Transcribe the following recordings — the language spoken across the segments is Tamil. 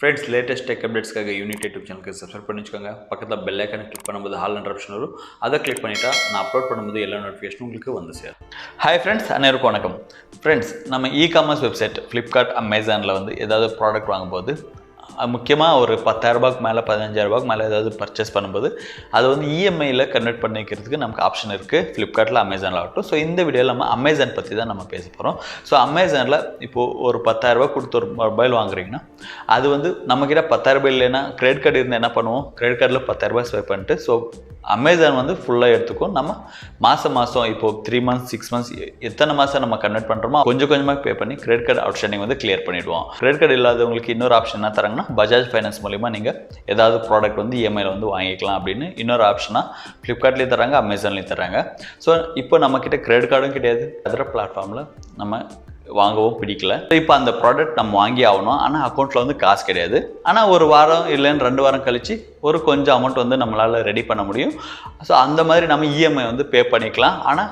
ஃப்ரெண்ட்ஸ் லேட்டஸ்ட் டெக் அப்டேட்ஸ்க்காக யூனிட் யூடியூப் சேனலுக்கு சப்ஸ்கிரைப் பண்ணி வச்சுக்கோங்க. பக்கத்தில் பெல் ஐக்கானை கிளிக் பண்ணும்போது ஹால் என்ற ஆப்ஷன் வரும். அதை கிளிக் பண்ணிட்டா நான் அப்லோட் பண்ணும்போது எல்லா நோட்டிஃபிகேஷனும் உங்களுக்கு வந்து சேரும். ஹாய் ஃப்ரெண்ட்ஸ், அனைவருக்கும் வணக்கம். ஃப்ரெண்ட்ஸ், நம்ம இ-காமர்ஸ் வெப்சைட் ஃப்ளிப்கார்ட், அமேசானில் வந்து ஏதாவது ப்ராடக்ட் வாங்கும்போது முக்கியமாக ஒரு 10,000 ரூபாய்க்கு மேலே 15,000 ரூபாய்க்கு மேலே ஏதாவது பர்ச்சேஸ் பண்ணும்போது அது வந்து இஎம்ஐயில் கன்வெர்ட் பண்ணிக்கிறதுக்கு நமக்கு ஆப்ஷன் இருக்குது ஃப்ளிப்கார்ட்டில், அமேசானில் ஆகட்டும். ஸோ இந்த வீடியோவில் நம்ம அமேசான் பற்றி தான் நம்ம பேச போகிறோம். ஸோ அமேசானில் இப்போது ஒரு 10,000 ரூபாய் கொடுத்து ஒரு மொபைல் வாங்குறீங்கன்னா அது வந்து நம்மக்கிட்ட 10,000 ரூபாய் இல்லைன்னா கிரெடிட் கார்டு இருந்தால் என்ன பண்ணுவோம், கிரெடிட் கார்டில் 10,000 ரூபாய் ஸ்வைப் பண்ணிட்டு ஸோ அமேசான் வந்து ஃபுல்லாக எடுத்துக்கும். நம்ம மாதம் இப்போது 3 months 6 months எத்தனை மாதம் நம்ம கன்வெர்ட் பண்ணுறோமோ கொஞ்சம் கொஞ்சமாக பே பண்ணி கிரெடிட் கார்டு அவுட்ஸ்டாண்டிங் வந்து கிளியர் பண்ணிவிடுவோம். கிரெடிட் கார்டு இல்லாதவங்களுக்கு இன்னொரு ஆப்ஷன் என்ன தராங்கன்னா, பஜாஜ் ஃபைனான்ஸ் மூலிமா நீங்கள் ஏதாவது ப்ராடக்ட் வந்து இஎம்ஐயில் வந்து வாங்கிக்கலாம் அப்படின்னு இன்னொரு ஆப்ஷனாக ஃப்ளிப்கார்ட்லேயும் தராங்க, அமேசான்லேயும் தராங்க. ஸோ இப்போ நம்மக்கிட்ட கிரெடிட் கார்டும் கிடையாது, அதர் பிளாட்ஃபார்மில் நம்ம வாங்கவும் பிடிக்கல. இப்போ அந்த ப்ராடக்ட் நம்ம வாங்கி ஆகணும், ஆனால் அக்கௌண்ட்டில் வந்து காசு கிடையாது. ஆனால் ஒரு வாரம் இல்லைன்னு 2 வாரம் கழித்து ஒரு கொஞ்சம் அமௌண்ட் வந்து நம்மளால் ரெடி பண்ண முடியும். ஸோ அந்த மாதிரி நம்ம இஎம்ஐ வந்து பே பண்ணிக்கலாம். ஆனால்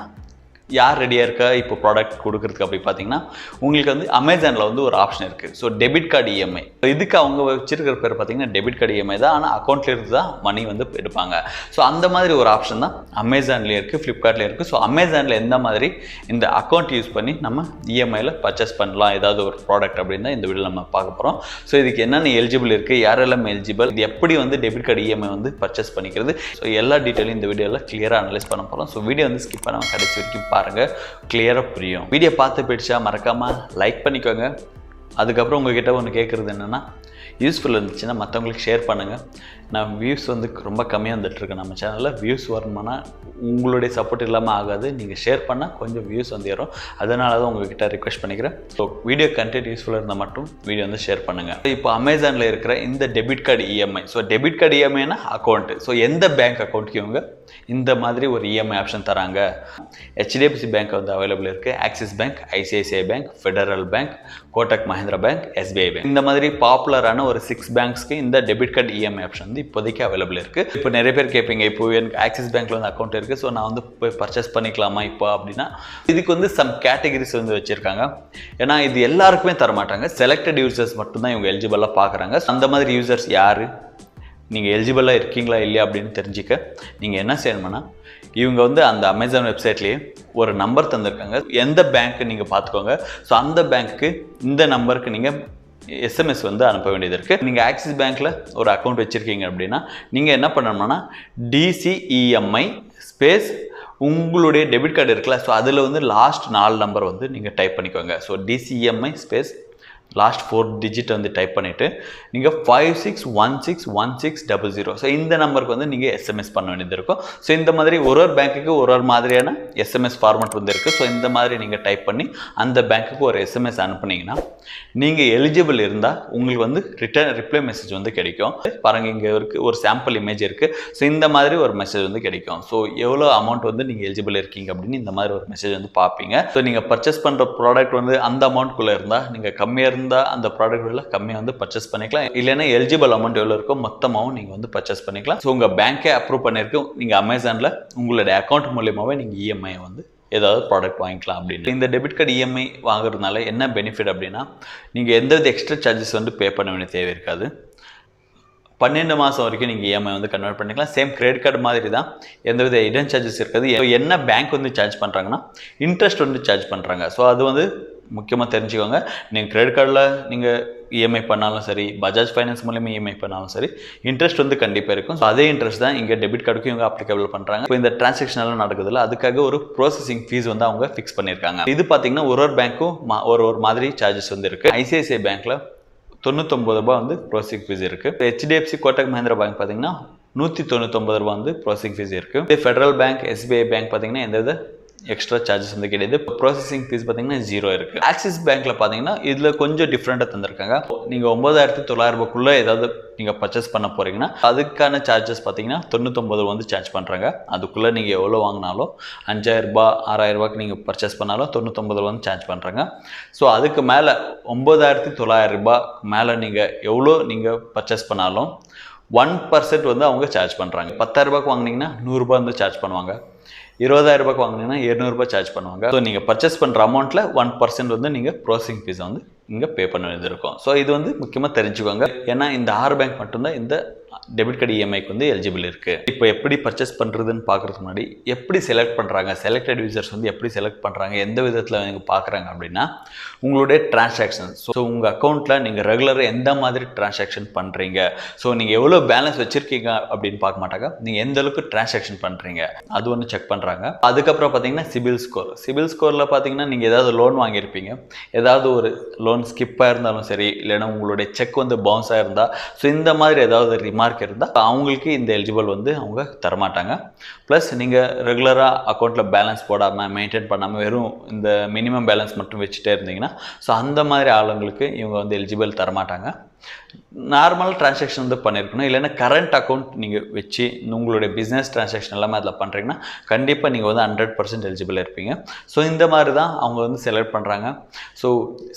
யார் ரெடியாக இருக்கா இப்போ ப்ராடக்ட் கொடுக்குறதுக்கு அப்படி பார்த்தீங்கன்னா, உங்களுக்கு வந்து அமேசானில் வந்து ஒரு ஆப்ஷன் இருக்குது. ஸோ டெபிட் கார்டு இஎம்ஐ, இதுக்கு அவங்க வச்சிருக்கிற பேர் பார்த்தீங்கன்னா டெபிட் கார்டு இஎம்ஐ தான். ஆனால் அக்கௌண்ட்டில் இருந்து தான் மணி வந்து எடுப்பாங்க. ஸோ அந்த மாதிரி ஒரு ஆப்ஷன் தான் அமேசான்லேயே இருக்குது, ஃப்ளிப்கார்ட்லேயே இருக்குது. ஸோ அமேசானில் எந்த மாதிரி இந்த அக்கௌண்ட் யூஸ் பண்ணி நம்ம இஎம்ஐயில் பர்ச்சேஸ் பண்ணலாம் ஏதாவது ஒரு ப்ராடக்ட் அப்படின்னு தான் இந்த வீடியோ நம்ம பார்க்க போகிறோம். ஸோ இதுக்கு என்னென்ன எலிஜிபிள் இருக்குது, யாரெல்லாம் எலிஜிபிள், இது எப்படி வந்து டெபிட் கார்டு இஎம்ஐ வந்து பர்ச்சேஸ் பண்ணிக்கிறது, ஸோ எல்லா டீட்டெயிலும் இந்த வீடியோவில் கிளியராக அனலைஸ் பண்ண போகிறோம். ஸோ வீடியோ வந்து ஸ்கிப் பண்ணாமல் கடைசி வரைக்கும் பாருங்க, கிளியரா புரியும். வீடியோ பார்த்து போயிடுச்சா மறக்காம லைக் பண்ணிக்கோங்க. அதுக்கப்புறம் உங்ககிட்ட ஒன்று கேட்குறது என்னென்னா, யூஸ்ஃபுல் இருந்துச்சுன்னா மற்றவங்களுக்கு ஷேர் பண்ணுங்கள். நான் வியூஸ் வந்து ரொம்ப கம்மியாக வந்துட்டுருக்கேன் நம்ம சேனலில். வியூஸ் வரணும்னா உங்களுடைய சப்போர்ட் இல்லாமல் ஆகாது. நீங்கள் ஷேர் பண்ணால் கொஞ்சம் வியூஸ் வந்து ஏறும். அதனால தான் உங்ககிட்ட ரிக்வெஸ்ட் பண்ணிக்கிறேன். ஸோ வீடியோ கண்டென்ட் யூஸ்ஃபுல்லாக இருந்தால் மட்டும் வீடியோ வந்து ஷேர் பண்ணுங்கள். இப்போ அமேசானில் இருக்கிற இந்த debit card EMI, so debit card இஎம்ஐனா அக்கௌண்ட்டு. ஸோ எந்த பேங்க் அக்கௌண்ட்டுக்கு இவங்க இந்த மாதிரி ஒரு இஎம்ஐ ஆப்ஷன் தராங்க. HDFC பேங்க் வந்து அவைலபிள் இருக்குது, Axis bank, ICICI bank, Federal bank, Kotak Mahindra bank, SBI bank. இந்த மாதிரி பாப்புலரான ஒரு 6 பேங்க்ஸ்க்கு இந்த டெபிட் கார்டு இஎம்ஐ ஆப்ஷன் வந்து இப்போதைக்கு அவைலபிள் இருக்குது. இப்போ நிறைய பேர் கேட்பீங்க, இப்போ எனக்கு ஆக்சிஸ் பேங்க்ல வந்து அக்கௌண்ட் இருக்குது, ஸோ நான் வந்து போய் பர்ச்சேஸ் பண்ணிக்கலாமா இப்போ அப்படின்னா, இதுக்கு வந்து சம் கேட்டகரிஸ் வந்து வச்சுருக்காங்க. ஏன்னா இது எல்லாருக்குமே தரமாட்டாங்க, செலக்டட் யூசர்ஸ் மட்டும்தான் இவங்க எலிஜிபிளாக பார்க்குறாங்க. அந்த மாதிரி யூசர்ஸ் யார், நீங்கள் எலிஜிபிளாக இருக்கீங்களா இல்லையா அப்படின்னு தெரிஞ்சிக்க நீங்கள் என்ன செய்யணும்னா, இவங்க வந்து அந்த அமேசான் வெப்சைட்லேயே ஒரு நம்பர் தந்திருக்காங்க. எந்த பேங்க்கு நீங்கள் பார்த்துக்கோங்க. ஸோ அந்த பேங்க்குக்கு இந்த நம்பருக்கு நீங்கள் எஸ்எம்எஸ் வந்து அனுப்ப வேண்டியது இருக்குது. நீங்கள் ஆக்சிஸ் பேங்க்கில் ஒரு அக்கௌண்ட் வச்சுருக்கீங்க அப்படின்னா நீங்கள் என்ன பண்ணணும்னா, DCEMI ஸ்பேஸ் உங்களுடைய டெபிட் கார்டு இருக்குல்ல, ஸோ அதில் வந்து லாஸ்ட் 4 நம்பர் வந்து நீங்கள் டைப் பண்ணிக்கோங்க. So DCEMI space last 4 digit வந்து டைப் பண்ணிவிட்டு நீங்கள் 56161600, ஸோ இந்த நம்பருக்கு வந்து நீங்கள் எஸ்எம்எஸ் பண்ண வேண்டியது இருக்கும். ஸோ இந்த மாதிரி ஒரு பேங்க்குக்கு ஒரு மாதிரியான எஸ்எம்எஸ் ஃபார்மேட் வந்து இருக்குது. ஸோ இந்த மாதிரி நீங்கள் டைப் பண்ணி அந்த பேங்க்குக்கு ஒரு எஸ்எம்எஸ் அனுப்புனீங்கன்னா நீங்கள் எலிஜிபிள் இருந்தால் உங்களுக்கு வந்து ரிப்ளை மெசேஜ் வந்து கிடைக்கும். பாருங்கள், இங்கே இருக்குது ஒரு சாம்பிள் இமேஜ் இருக்குது. ஸோ இந்த மாதிரி ஒரு மெசேஜ் வந்து கிடைக்கும். ஸோ எவ்வளோ அமௌண்ட் வந்து நீங்கள் எலிஜிபிள் இருக்கீங்க அப்படின்னு இந்த மாதிரி ஒரு மெசேஜ் வந்து பார்ப்பீங்க. ஸோ நீங்கள் பர்ச்சேஸ் பண்ணுற ப்ராடக்ட் வந்து அந்த அமௌண்ட்குள்ளே இருந்தால், நீங்கள் கம்மியாக இருந்தால் அந்த ப்ராடக்ட் விட கம்மியாக வந்து பர்ச்சேஸ் பண்ணிக்கலாம். இல்லைன்னா எலிஜிபிள் அமௌண்ட் எவ்வளோ இருக்கோ மொத்தமாகவும் நீங்கள் வந்து பர்ச்சேஸ் பண்ணிக்கலாம். ஸோ உங்கள் பேங்க்கே அப்ரூவ் பண்ணியிருக்கு, நீங்கள் அமேசானில் உங்களுடைய அக்கௌண்ட் மூலியமாகவே நீங்கள் இஎம்ஐ வந்து ஏதாவது ப்ராடக்ட் வாங்கிக்கலாம் அப்படின்னு. இந்த டெபிட் கார்டு இஎம்ஐ வாங்குறதுனால என்ன பெனிஃபிட் அப்படின்னா, நீங்கள் எந்தவித எக்ஸ்ட்ரா சார்ஜஸ் வந்து பே பண்ண வேண்டிய தேவை இருக்காது. 12 மாதம் வரைக்கும் நீங்கள் இஎம்ஐ வந்து கன்வெர்ட் பண்ணிக்கலாம். சேம் கிரெடிட் கார்டு மாதிரி தான், எந்தவித இடன் சார்ஜஸ் இருக்காது. என்ன பேங்க் வந்து சார்ஜ் பண்ணுறாங்கன்னா, இன்ட்ரெஸ்ட் வந்து சார்ஜ் பண்ணுறாங்க. ஸோ அது வந்து முக்கியமாக தெரிஞ்சுக்கோங்க. நீங்கள் கிரெடிட் கார்டில் நீங்கள் இஎம்ஐ பண்ணாலும் சரி, பஜாஜ் ஃபைனான்ஸ் மூலியமாக இஎம்ஐ பண்ணாலும் சரி, இன்ட்ரெஸ்ட் வந்து கண்டிப்பாக இருக்கும். ஸோ அதே இன்ட்ரெஸ்ட் தான் இங்கே டெபிட் கார்டுக்கும் இவங்க அப்ளிகபிள் பண்ணுறாங்க. இப்போ இந்த டிரான்சாக்ஷன் எல்லாம் நடக்குதுல்ல, அதுக்காக ஒரு ப்ராசஸிங் ஃபீஸ் வந்து அவங்க ஃபிக்ஸ் பண்ணியிருக்காங்க. இது பார்த்தீங்கன்னா ஒரு பேங்க்கும் ஒரு மாதிரி சார்ஜஸ் வந்து இருக்குது. ஐசிஐசிஐ பேங்க்கில் 99 ரூபாய் வந்து ப்ராசஸிங் ஃபீஸ் இருக்குது. HDFC, கோட்டக் மஹிந்திரா பேங்க் பார்த்தீங்கன்னா 199 ரூபாய் வந்து ப்ராசஸிங் ஃபீஸ் இருக்குது. ஃபெடரல் பேங்க், SBI பேங்க் பார்த்தீங்கன்னா எந்தவித எக்ஸ்ட்ரா சார்ஜஸ் வந்து கிடையாது. ப்ராசஸிங் ஃபீஸ் பார்த்தீங்கன்னா 0 இருக்குது. ஆக்சிஸ் பேங்க்கில் பார்த்தீங்கன்னா இதில் கொஞ்சம் டிஃப்ரெண்ட்டாக தந்திருக்காங்க. நீங்கள் 9,900 ரூபாய்க்குள்ளே ஏதாவது நீங்கள் பர்ச்சேஸ் பண்ண போகிறீங்கன்னா அதுக்கான சார்ஜஸ் பார்த்தீங்கன்னா 99 வந்து சார்ஜ் பண்ணுறாங்க. அதுக்குள்ளே நீங்கள் எவ்வளோ வாங்கினாலும் 5,000 ரூபாய் 6,000 ரூபாய்க்கு நீங்கள் பர்ச்சேஸ் பண்ணாலும் 99 வந்து சார்ஜ் பண்ணுறாங்க. ஸோ அதுக்கு மேலே 9,900 ரூபாய் மேலே நீங்கள் எவ்வளோ நீங்கள் பர்ச்சேஸ் பண்ணாலும் 1% வந்து அவங்க சார்ஜ் பண்ணுறாங்க. 10,000 ரூபாய்க்கு வாங்கினீங்கன்னா 100 ரூபாய் வந்து சார்ஜ் பண்ணுவாங்க. 20,000 ரூபாய்க்கு வாங்கினீங்கன்னா 200 ரூபாய் சார்ஜ் பண்ணுவாங்க. ஸோ நீங்கள் பர்ச்சேஸ் பண்ணுற அமௌண்ட்டில் 1% வந்து நீங்கள் ப்ராசஸிங் ஃபீஸை வந்து இங்கே பே பண்ண வேண்டியது இருக்கும். ஸோ இது வந்து முக்கியமாக தெரிஞ்சுக்கோங்க. ஏன்னா இந்த 6 பேங்க் மட்டும்தான் இந்த டெபிட் கார்டு இஎம்ஐக்கு வந்து எலிஜிபிள் இருக்குது. இப்போ எப்படி பர்ச்சேஸ் பண்ணுறதுன்னு பார்க்குறதுக்கு முன்னாடி எப்படி செலக்ட் பண்ணுறாங்க, செலக்டட் யூசர்ஸ் வந்து எப்படி செலக்ட் பண்ணுறாங்க, எந்த விதத்தில் நீங்கள் பார்க்குறாங்க அப்படின்னா உங்களுடைய டிரான்சாக்ஷன். ஸோ உங்கள் அக்கௌண்ட்டில் நீங்கள் ரெகுலராக எந்த மாதிரி டிரான்சாக்ஷன் பண்ணுறீங்க, ஸோ நீங்கள் எவ்வளோ பேலன்ஸ் வச்சுருக்கீங்க அப்படின்னு பார்க்க மாட்டாங்க, நீங்கள் எந்த அளவுக்கு டிரான்சாக்ஷன் பண்ணுறீங்க அது ஒன்று செக் பண்ணுறாங்க. அதுக்கப்புறம் பார்த்தீங்கன்னா சிபில் ஸ்கோர். சிபில் ஸ்கோரில் பார்த்தீங்கன்னா நீங்கள் ஏதாவது லோன் வாங்கியிருப்பீங்க, ஏதாவது ஒரு லோன் ஸ்கிப்பாக இருந்தாலும் சரி, இல்லைன்னா உங்களுடைய செக் வந்து பவுன்ஸாக இருந்தால், ஸோ இந்த மாதிரி ஏதாவது ரிமார்க் இருந்தால் அவங்களுக்கு இந்த எலிஜிபிள் வந்து அவங்க தரமாட்டாங்க. ப்ளஸ் நீங்கள் ரெகுலராக அக்கௌண்ட்டில் பேலன்ஸ் போடாமல் மெயின்டைன் பண்ணாமல் வெறும் இந்த மினிமம் பேலன்ஸ் மட்டும் வச்சுட்டே இருந்தீங்கன்னா ஸோ அந்த மாதிரி ஆளுங்களுக்கு இவங்க வந்து எலிஜிபிள் தரமாட்டாங்க. நார்மல் டிரான்சாக்ஷன் வந்து பண்ணியிருக்கணும், இல்லைன்னா கரண்ட் அக்கௌண்ட் நீங்கள் வச்சு உங்களுடைய பிஸ்னஸ் டிரான்சாக்ஷன் எல்லாமே அதில் பண்ணுறீங்கன்னா கண்டிப்பாக நீங்கள் வந்து 100% எலிஜிபிள் இருப்பீங்க. ஸோ இந்த மாதிரி தான் அவங்க வந்து செலக்ட் பண்ணுறாங்க. ஸோ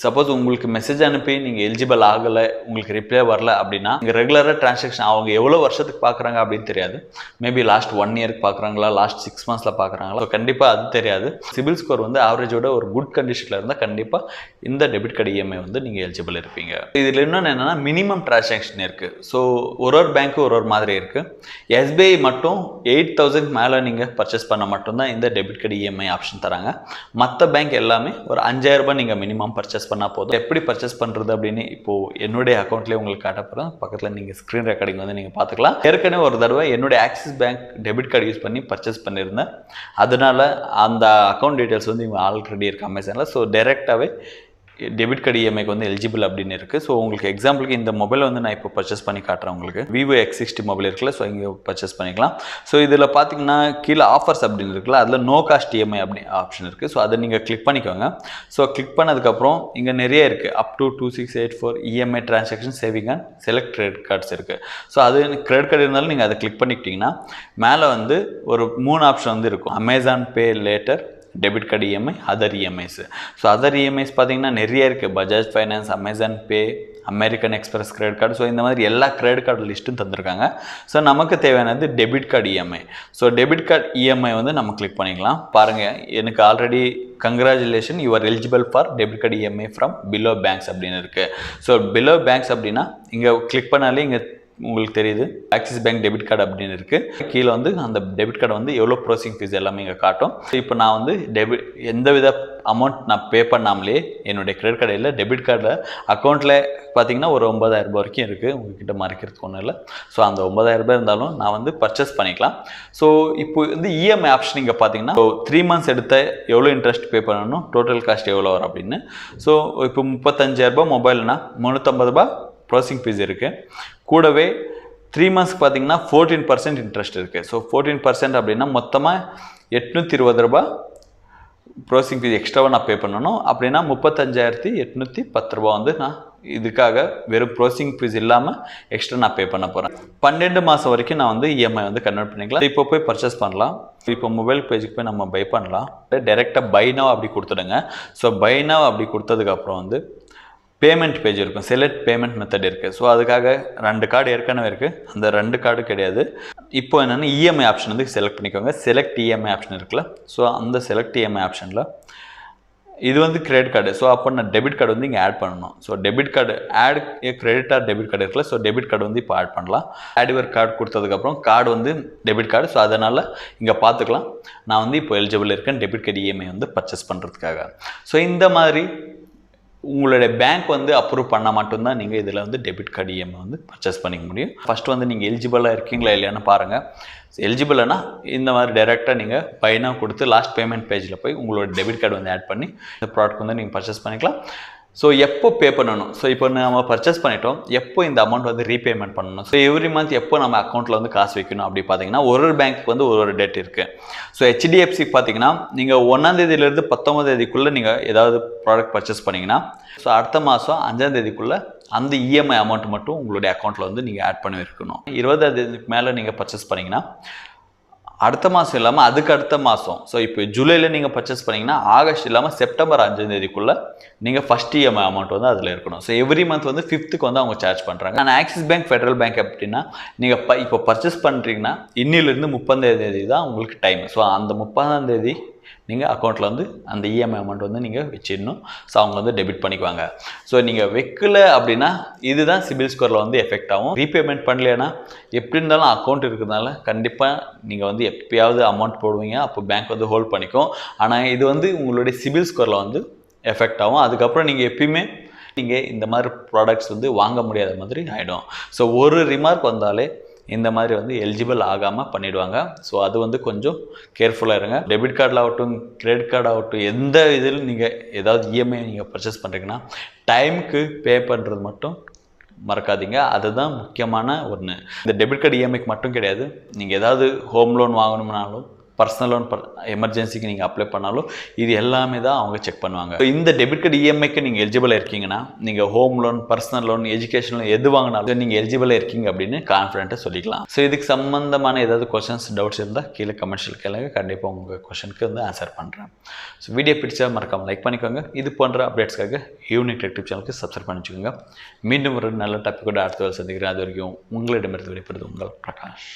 சப்போஸ் உங்களுக்கு மெசேஜ் அனுப்பி நீங்கள் எலிஜிபிள் ஆகலை, உங்களுக்கு ரிப்ளை வரல அப்படின்னா நீங்கள் ரெகுலராக டிரான்சாக்ஷன் அவங்க எவ்வளோ வருஷத்துக்கு பார்க்குறாங்க அப்படின்னு தெரியாது. மேபி லாஸ்ட் 1 இயருக்கு பார்க்குறாங்களா, லாஸ்ட் 6 மந்த்ஸில் பார்க்குறாங்களா, ஸோ கண்டிப்பாக அது தெரியாது. சிபில் ஸ்கோர் வந்து ஆவரேஜோட ஒரு குட் கண்டிஷனில் இருந்தால் கண்டிப்பாக இந்த டெபிட் கார்டு இஎம்ஐ வந்து நீங்கள் எலிஜிபிள் இருப்பீங்க. இதில் இன்னொன்று என்னென்னா மினிமம் டிரான்சாக்ஷன் இருக்குது. ஸோ ஒரு பேங்க்கு ஒரு மாதிரி இருக்குது. எஸ்பிஐ மட்டும் 8,000 மேலே நீங்கள் பர்ச்சேஸ் பண்ண மட்டும்தான் இந்த டெபிட் கார்டு இஎம்ஐ ஆப்ஷன் தராங்க. மற்ற பேங்க் எல்லாமே ஒரு 5,000 ரூபாய் நீங்கள் மினிமம் பர்ச்சேஸ் பண்ணால் போதும். எப்படி பர்ச்சேஸ் பண்ணுறது அப்படின்னு இப்போது என்னுடைய அக்கௌண்ட்லேயே உங்களுக்கு காட்ட போகிறேன். பக்கத்தில் நீங்கள் ஸ்க்ரீன் ரெக்கார்டிங் வந்து நீங்கள் பார்த்துக்கலாம். ஏற்கனவே ஒரு தடவை என்னுடைய axis bank debit card use பண்ணி பர்ச்சேஸ் பண்ணியிருந்தேன். அதனால் அந்த அக்கௌண்ட் டீட்டெயில்ஸ் வந்து இவங்க ஆல்ரெடி இருக்குது அமேசானில். ஸோ டைரெக்டாகவே டெபிட் கார்டு இஎம்ஐக்கு வந்து எலிஜிபிள் அப்படின்னு இருக்குது. ஸோ உங்களுக்கு எக்ஸாம்பிளுக்கு இந்த மொபைலை வந்து நான் இப்போ பர்ச்சேஸ் பண்ணி காட்டுறேன். உங்களுக்கு விவோ X60 மொபைல் இருக்குல்ல, ஸோ இங்கே பர்ச்சேஸ் பண்ணிக்கலாம். ஸோ இதில் பார்த்தீங்கன்னா கீழே ஆஃபர்ஸ் அப்படின்னு இருக்குல்ல, அதில் நோ காஸ்ட் இஎம்ஐ அப்படி ஆப்ஷன் இருக்குது. ஸோ அதை நீங்கள் கிளிக் பண்ணிக்கோங்க. ஸோ கிளிக் பண்ணதுக்கப்புறம் இங்கே நிறைய இருக்குது. Up to 2684 EMI transaction saving and select credit cards இருக்குது. ஸோ அது கிரெடிட் கார்டு இருந்தாலும் நீங்கள் அதை கிளிக் பண்ணிக்கிட்டிங்கன்னா மேலே வந்து ஒரு 3 ஆப்ஷன் வந்து இருக்கும். Amazon Pay Later, debit card EMI, other EMIs. So other EMIs பார்த்தீங்கன்னா நிறைய இருக்குது. Bajaj Finance, Amazon Pay, American Express credit card. So இந்த மாதிரி எல்லா கிரெடிட் கார்டு லிஸ்ட்டும் தந்திருக்காங்க. ஸோ நமக்கு தேவையானது debit card EMI. So debit card EMI வந்து நம்ம கிளிக் பண்ணிக்கலாம். பாருங்கள், எனக்கு already congratulation you are eligible for debit card EMI from below banks அப்படின்னு இருக்குது. ஸோ பிலோ பேங்க்ஸ் அப்படின்னா இங்கே கிளிக் பண்ணாலே இங்கே உங்களுக்கு தெரியுது ஆக்சிஸ் பேங்க் டெபிட் கார்டு அப்படின்னு இருக்குது. கீழே வந்து அந்த டெபிட் கார்டு வந்து எவ்வளோ ப்ராசஸிங் ஃபீஸ் எல்லாமே இங்கே காட்டும். இப்போ நான் வந்து எந்த வித அமௌண்ட் நான் பே பண்ணாமலே என்னுடைய கிரெடிட் கார்டு இல்லை, டெபிட் கார்டில் அக்கௌண்ட்டில் பார்த்தீங்கன்னா ஒரு 9,000 ரூபாய் வரைக்கும் இருக்குது. உங்ககிட்ட மறைக்கிறதுக்கு ஒன்றும் இல்லை. ஸோ அந்த 9,000 ரூபாய் இருந்தாலும் நான் வந்து பர்ச்சேஸ் பண்ணிக்கலாம். ஸோ இப்போ வந்து இஎம்ஐ ஆப்ஷன் இங்கே பார்த்தீங்கன்னா 3 மந்த்ஸ் எடுத்த எவ்வளோ இன்ட்ரெஸ்ட் பே பண்ணணும், டோட்டல் காஸ்ட் எவ்வளோ வரும் அப்படின்னு. ஸோ இப்போ 35,000 ரூபாய் மொபைல்னா 350 ரூபாய் ப்ராசஸிங் ஃபீஸ் இருக்குது. கூடவே 3 மந்த்ஸ்க்கு பார்த்தீங்கன்னா 14% இன்ட்ரெஸ்ட் இருக்குது. ஸோ 14% அப்படின்னா மொத்தமாக 820 ரூபாய் ப்ராசஸிங் ஃபீஸ் எக்ஸ்ட்ராவாக நான் பே பண்ணணும். அப்படின்னா 35,810 ரூபா வந்து நான் இதுக்காக வெறும் ப்ராசஸிங் ஃபீஸ் இல்லாமல் எக்ஸ்ட்ரா நான் பே பண்ண போகிறேன். 12 மாதம் வரைக்கும் நான் வந்து இஎம்ஐ வந்து கன்வெர்ட் பண்ணிக்கலாம். இப்போ போய் பர்ச்சேஸ் பண்ணலாம். இப்போ மொபைல் பேஜுக்கு போய் நம்ம பை பண்ணலாம். டைரெக்டாக பை நவ் அப்படி கொடுத்துடுங்க. ஸோ பை நவ் அப்படி கொடுத்ததுக்கப்புறம் வந்து பேமெண்ட் பேஜ் இருக்கும். செலக்ட் பேமெண்ட் மெத்தட் இருக்குது. ஸோ அதுக்காக 2 கார்டு ஏற்கனவே இருக்குது, அந்த 2 கார்டு கிடையாது. இப்போ என்னென்னா இஎம்ஐ ஆப்ஷன் வந்து செலக்ட் பண்ணிக்கோங்க. செலக்ட் இஎம்ஐ ஆப்ஷன் இருக்குல்ல, ஸோ அந்த செலக்ட் இஎம்ஐ ஆப்ஷனில் இது வந்து கிரெடிட் கார்டு. ஸோ அப்போ நான் டெபிட் கார்டு வந்து இங்கே ஆட் பண்ணணும். So debit card add credit or debit card இருக்குல்ல, ஸோ டெபிட் கார்டு வந்து இப்போ ஆட் பண்ணலாம். ஆட் யுவர் கார்டு கொடுத்ததுக்கப்புறம் கார்டு வந்து டெபிட் கார்டு. ஸோ அதனால் இங்கே பார்த்துக்கலாம் நான் வந்து இப்போ எலிஜிபிள் இருக்கேன் டெபிட் கார்டு இஎம்ஐ வந்து பர்ச்சேஸ் பண்ணுறதுக்காக. ஸோ இந்த மாதிரி உங்களுடைய பேங்க் வந்து அப்ரூவ் பண்ணால் மட்டும்தான் நீங்கள் இதில் வந்து டெபிட் கார்டு இஎம்ஐ வந்து பர்ச்சேஸ் பண்ணிக்க முடியும். ஃபஸ்ட்டு வந்து நீங்கள் எலிஜிபிளாக இருக்கீங்களா இல்லையான்னு பாருங்கள். எலிஜிபிள்னா இந்த மாதிரி டைரெக்டாக நீங்கள் பை நவ் கொடுத்து லாஸ்ட் பேமெண்ட் பேஜில் போய் உங்களோட டெபிட் கார்டு வந்து ஆட் பண்ணி இந்த ப்ராடக்ட் வந்து நீங்கள் பர்ச்சேஸ் பண்ணிக்கலாம். ஸோ எப்போ பே பண்ணணும், ஸோ இப்போ நம்ம பர்ச்சேஸ் பண்ணிட்டோம், எப்போ இந்த அமௌண்ட் வந்து ரீபேமெண்ட் பண்ணணும், ஸோ எவ்ரி மந்த் எப்போ நம்ம அக்கௌண்ட்டில் வந்து காசு வைக்கணும் அப்படி பார்த்தீங்கன்னா ஒரு பேங்க்கு வந்து ஒரு டேட் இருக்குது. ஸோ ஹெச்டிஎஃப்சி பார்த்தீங்கன்னா நீங்கள் 1ஆம் தேதியிலேருந்து 19ஆம் தேதிக்குள்ளே நீங்கள் ஏதாவது ப்ராடக்ட் பர்ச்சேஸ் பண்ணிங்கன்னா ஸோ அடுத்த மாதம் 5ஆம் தேதிக்குள்ளே அந்த இஎம்ஐ அமௌண்ட் மட்டும் உங்களுடைய அக்கௌண்ட்டில் வந்து நீங்கள் ஆட் பண்ணி வைக்கணும். 20ஆம் தேதிக்கு மேலே நீங்கள் பர்ச்சேஸ் பண்ணிங்கன்னா அடுத்த மாதம் இல்லாமல் அதுக்கு அடுத்த மாதம். ஸோ இப்போ ஜூலையில் நீங்கள் பர்ச்சேஸ் பண்ணிங்கன்னா ஆகஸ்ட் இல்லாமல் செப்டம்பர் 5ஆம் தேதிக்குள்ளே நீங்கள் ஃபஸ்ட் இஎம்ஐ அமௌண்ட் வந்து அதில் இருக்கணும். ஸோ எவ்ரி மந்த் வந்து 5th வந்து அவங்க சார்ஜ் பண்ணுறாங்க. ஆனால் ஆக்சிஸ் பேங்க், ஃபெடரல் பேங்க் எப்படின்னா நீங்கள் இப்போ பர்ச்சேஸ் பண்ணுறீங்கன்னா இன்னிலிருந்து 30ஆம் தேதி தான் உங்களுக்கு டைம். ஸோ அந்த 30ஆம் தேதி நீங்கள் அக்கௌண்ட்டில் வந்து அந்த இஎம்ஐ அமௌண்ட் வந்து நீங்கள் வச்சிடணும். ஸோ அவங்க வந்து டெபிட் பண்ணிக்குவாங்க. ஸோ நீங்கள் வைக்கல அப்படின்னா இதுதான் சிபில் ஸ்கோரில் வந்து எஃபெக்ட் ஆகும். ரீபேமெண்ட் பண்ணலைன்னா எப்படி இருந்தாலும் அக்கௌண்ட் இருக்கிறதுனால கண்டிப்பாக நீங்கள் வந்து எப்பயாவது அமௌண்ட் போடுவீங்க, அப்போ பேங்க் வந்து ஹோல்ட் பண்ணிக்கும். ஆனால் இது வந்து உங்களுடைய சிபில் ஸ்கோரில் வந்து எஃபெக்ட் ஆகும். அதுக்கப்புறம் நீங்கள் எப்பயுமே நீங்கள் இந்த மாதிரி ப்ராடக்ட்ஸ் வந்து வாங்க முடியாத மாதிரி ஆகிடும். ஸோ ஒரு ரிமார்க் வந்தாலே இந்த மாதிரி வந்து எலிஜிபிள் ஆகாமல் பண்ணிவிடுவாங்க. ஸோ அது வந்து கொஞ்சம் கேர்ஃபுல்லாக இருங்க. டெபிட் கார்டில் ஆகட்டும், கிரெடிட் கார்டு ஆகட்டும், எந்த இதில் நீங்கள் ஏதாவது இஎம்ஐ நீங்கள் பர்ச்சேஸ் பண்ணுறீங்கன்னா டைமுக்கு பே பண்ணுறது மட்டும் மறக்காதீங்க. அதுதான் முக்கியமான ஒன்று. இந்த டெபிட் கார்டு இஎம்ஐக்கு மட்டும் கிடையாது, நீங்கள் ஏதாவது ஹோம் லோன் வாங்கணும்னாலும், பர்சனல் லோன் எமர்ஜென்சிக்கு நீங்கள் அப்ளை பண்ணாலும் இது எல்லாமே தான் அவங்க செக் பண்ணுவாங்க. இந்த டெபிட் கார்டு இஎம்ஐக்கு நீங்கள் எலிஜிபிளாக இருக்கீங்கன்னா நீங்கள் home loan, personal loan, education loan எது வாங்கினாலும் நீங்கள் எலிஜிபிளாக இருக்கீங்க அப்படின்னு கான்ஃபிடென்ட்டாக சொல்லிக்கலாம். ஸோ இதுக்கு சம்மந்தமான ஏதாவது கொஸ்டின்ஸ், டவுட்ஸ் இருந்தால் கீழே கமெண்ட்ஸில் கேளுங்க. கண்டிப்பாக உங்கள் கொஸ்டினுக்கு வந்து ஆன்சர் பண்ணுறேன். ஸோ வீடியோ பிடிச்சா மறக்காமல் லைக் பண்ணிக்கோங்க. இது போன்ற அப்டேட்ஸ்க்காக யூனிக் யூடியூப் சேனலுக்கு சப்ஸ்கிரைப் பண்ணி வச்சுக்கோங்க. மீண்டும் ஒரு நல்ல டாப்பிக்கோட அடுத்த வேலை சந்திக்கிறேன். அது வரைக்கும் உங்களிடமிருந்து விடைபெறுவது உங்கள் பிரகாஷ்.